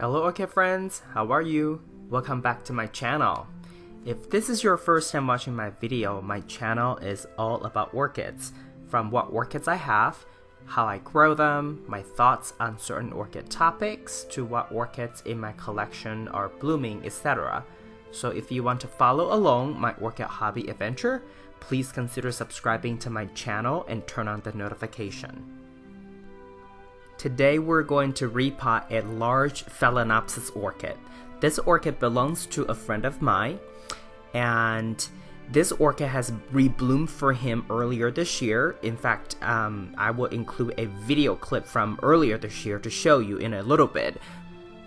Hello Orchid friends, how are you? Welcome back to my channel. If this is your first time watching my video, my channel is all about orchids. From what orchids I have, how I grow them, my thoughts on certain orchid topics, to what orchids in my collection are blooming, etc. So if you want to follow along my orchid hobby adventure, please consider subscribing to my channel and turn on the notification. Today we're going to repot a large Phalaenopsis orchid. This orchid belongs to a friend of mine, and this orchid has rebloomed for him earlier this year. In fact, I will include a video clip from earlier this year to show you in a little bit.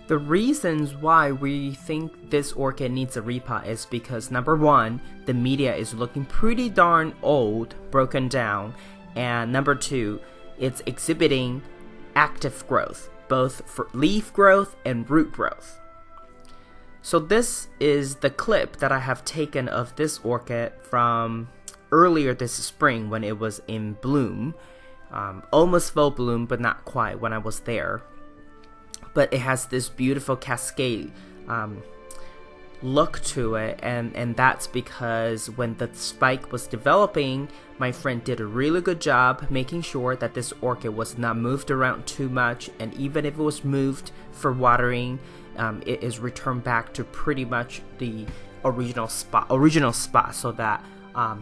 The reasons why we think this orchid needs a repot is because number one, the media is looking pretty darn old, broken down, and number two, it's exhibiting active growth, both for leaf growth and root growth. So this is the clip that I have taken of this orchid from earlier this spring when it was in bloom, almost full bloom but not quite when I was there. But it has this beautiful cascade look to it, and that's because when the spike was developing, my friend did a really good job making sure that this orchid was not moved around too much, and even if it was moved for watering, it is returned back to pretty much the original spot so that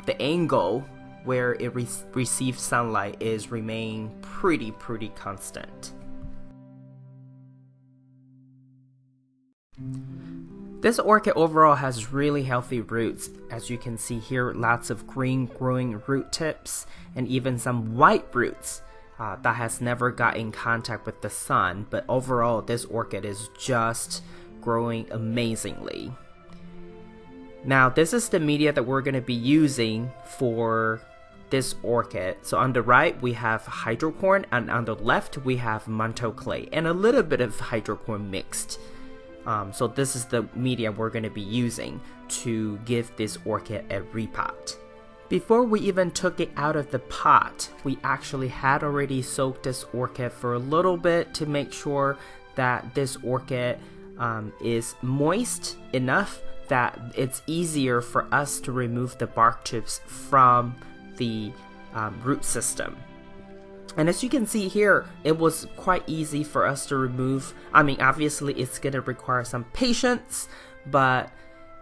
the angle where it receives sunlight is remain pretty constant. This orchid overall has really healthy roots. As you can see here, lots of green growing root tips and even some white roots that has never got in contact with the sun, but overall this orchid is just growing amazingly. Now this is the media that we're going to be using for this orchid. So on the right we have hydrocorn, and on the left we have manto clay and a little bit of hydrocorn mixed. So this is the media we're going to be using to give this orchid a repot. Before we even took it out of the pot, we actually had already soaked this orchid for a little bit to make sure that this orchid is moist enough that it's easier for us to remove the bark chips from the root system. And as you can see here, it was quite easy for us to remove. I mean, obviously it's going to require some patience, but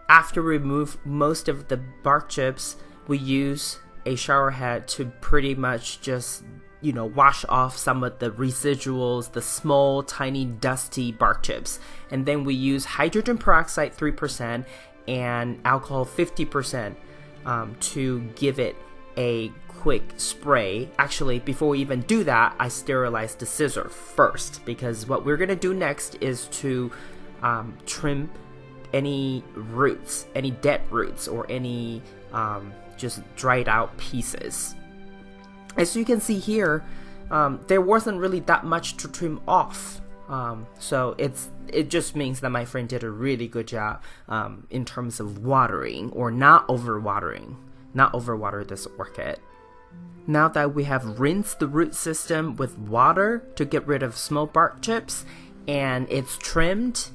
after we remove most of the bark chips, we use a shower head to pretty much just, wash off some of the residuals, the small, tiny, dusty bark chips. And then we use hydrogen peroxide 3% and alcohol 50% to give it a quick spray. Actually, before we even do that, I sterilize the scissor first, because what we're gonna do next is to trim any roots, any dead roots, or any just dried out pieces. As you can see here, there wasn't really that much to trim off. So it just means that my friend did a really good job in terms of watering, or not overwater this orchid. Now that we have rinsed the root system with water to get rid of small bark chips, and it's trimmed,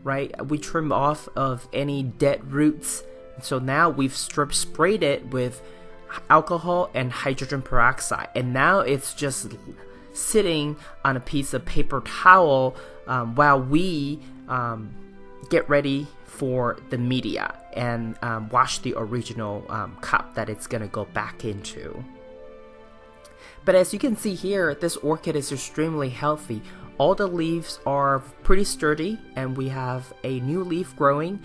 right? We trim off of any dead roots. So now we've sprayed it with alcohol and hydrogen peroxide, and now it's just sitting on a piece of paper towel while we get ready for the media and wash the original cup that it's gonna go back into. But as you can see here, this orchid is extremely healthy. All the leaves are pretty sturdy, and we have a new leaf growing,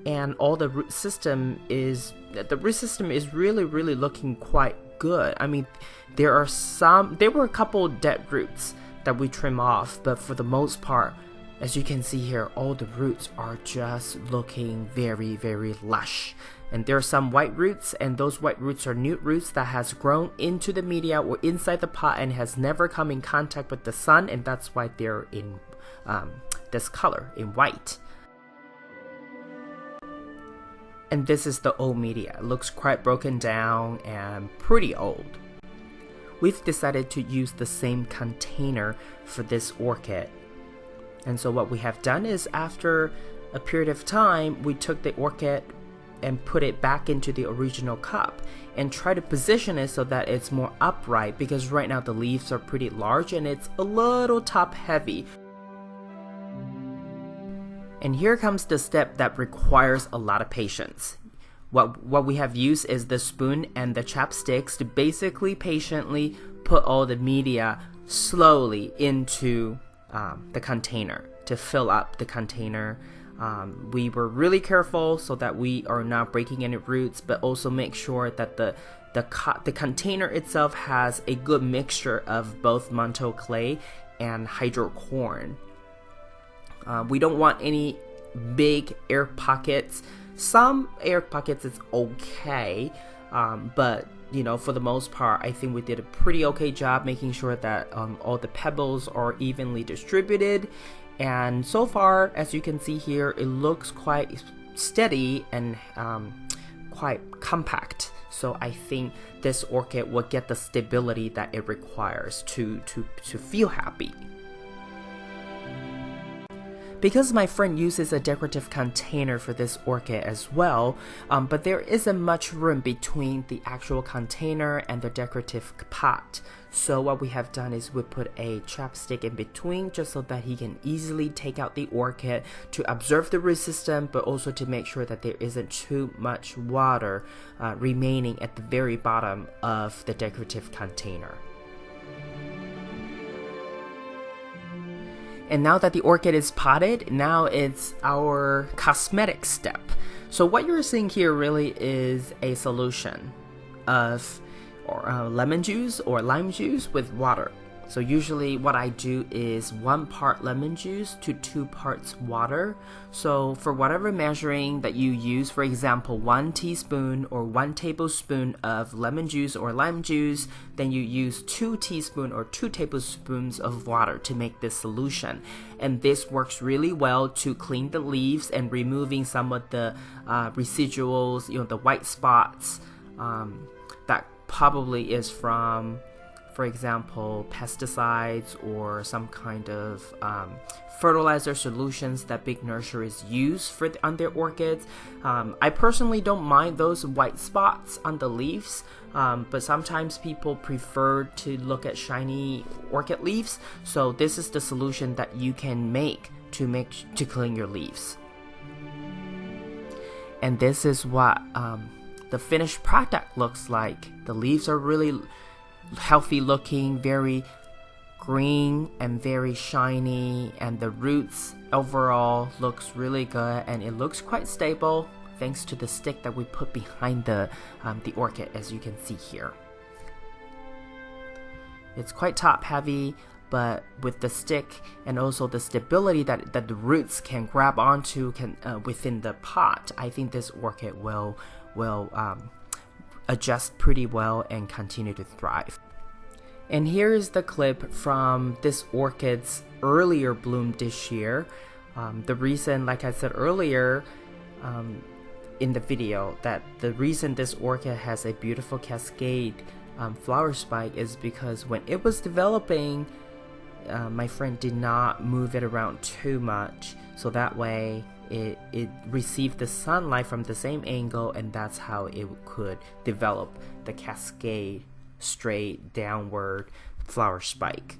and all the root system is really looking quite good. I mean, there were a couple dead roots that we trim off, but for the most part, as you can see here, all the roots are just looking very lush. And there are some white roots, and those white roots are new roots that has grown into the media or inside the pot and has never come in contact with the sun, and that's why they're in this color, in white. And this is the old media. It looks quite broken down and pretty old. We've decided to use the same container for this orchid. And so what we have done is, after a period of time, we took the orchid and put it back into the original cup and try to position it so that it's more upright, because right now the leaves are pretty large and it's a little top heavy. And here comes the step that requires a lot of patience. What we have used is the spoon and the chopsticks to basically patiently put all the media slowly into the container to fill up the container. We were really careful so that we are not breaking any roots, but also make sure that the container itself has a good mixture of both manto clay and hydrocorn. We don't want any big air pockets. Some air pockets is okay, but you know, for the most part, I think we did a pretty okay job making sure that all the pebbles are evenly distributed. And so far, as you can see here, it looks quite steady and quite compact. So I think this orchid will get the stability that it requires to feel happy. Because my friend uses a decorative container for this orchid as well, but there isn't much room between the actual container and the decorative pot. So what we have done is we put a chopstick in between just so that he can easily take out the orchid to observe the root system, but also to make sure that there isn't too much water remaining at the very bottom of the decorative container. And now that the orchid is potted, now it's our cosmetic step. So what you're seeing here really is a solution of lemon juice or lime juice with water. So usually what I do is 1 part lemon juice to 2 parts water. So for whatever measuring that you use, for example, 1 teaspoon or 1 tablespoon of lemon juice or lime juice, then you use 2 teaspoons or 2 tablespoons of water to make this solution. And this works really well to clean the leaves and removing some of the residuals, you know, the white spots that probably is from, for example, pesticides or some kind of fertilizer solutions that big nurseries use on their orchids. I personally don't mind those white spots on the leaves, but sometimes people prefer to look at shiny orchid leaves. So this is the solution that you can make to clean your leaves. And this is what the finished product looks like. The leaves are really healthy looking, very green and very shiny, and the roots overall looks really good, and it looks quite stable thanks to the stick that we put behind the orchid, as you can see here. It's quite top heavy, but with the stick and also the stability that the roots can grab onto within the pot, I think this orchid will adjust pretty well and continue to thrive. And here is the clip from this orchid's earlier bloom this year. The reason, like I said earlier in the video, that the reason this orchid has a beautiful cascade flower spike is because when it was developing, my friend did not move it around too much, so that way it received the sunlight from the same angle, and that's how it could develop the cascade straight downward flower spike.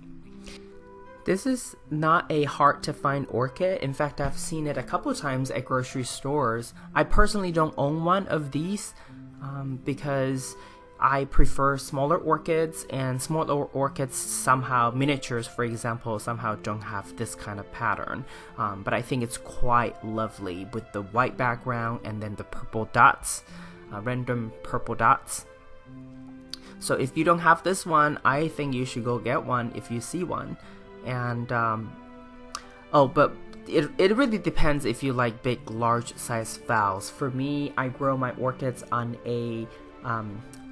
This is not a hard to find orchid. In fact, I've seen it a couple times at grocery stores. I personally don't own one of these because I prefer smaller orchids, and smaller orchids somehow, miniatures for example, somehow don't have this kind of pattern. But I think it's quite lovely with the white background and then the purple dots, random purple dots. So if you don't have this one, I think you should go get one if you see one. And but it really depends if you like big, large size vase. For me, I grow my orchids on a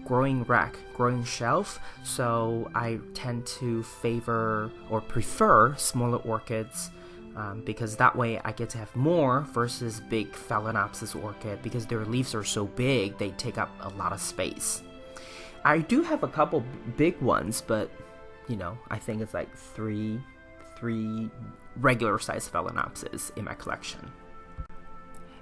growing shelf, so I tend to favor or prefer smaller orchids because that way I get to have more versus big Phalaenopsis orchid, because their leaves are so big they take up a lot of space. I do have a couple big ones, but you know, I think it's like three regular size Phalaenopsis in my collection.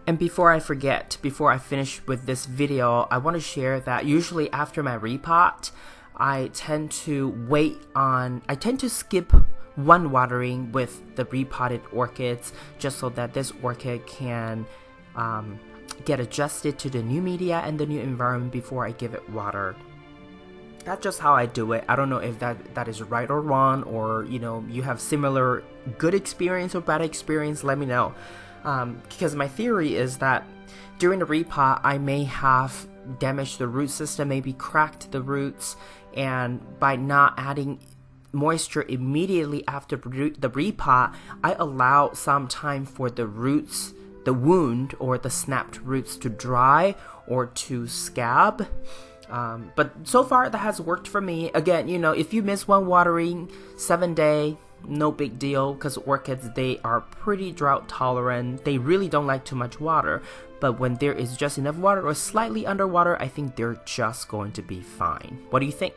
And before I forget, before I finish with this video, I want to share that usually after my repot, I tend to skip one watering with the repotted orchids just so that this orchid can get adjusted to the new media and the new environment before I give it water. That's just how I do it. I don't know if that is right or wrong, or you have similar good experience or bad experience, let me know. Because my theory is that during the repot I may have damaged the root system, maybe cracked the roots, and by not adding moisture immediately after the repot, I allow some time for the roots, the wound or the snapped roots to dry or to scab. But so far that has worked for me. Again, if you miss one watering, 7-day, no big deal, because orchids, they are pretty drought tolerant. They really don't like too much water, but when there is just enough water or slightly underwater, I think they're just going to be fine. What do you think?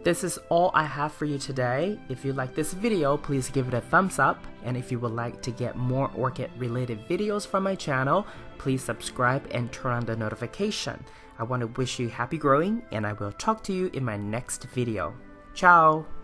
This is all I have for you today. If you like this video, please give it a thumbs up. And if you would like to get more orchid related videos from my channel, please subscribe and turn on the notification. I want to wish you happy growing, and I will talk to you in my next video. Ciao!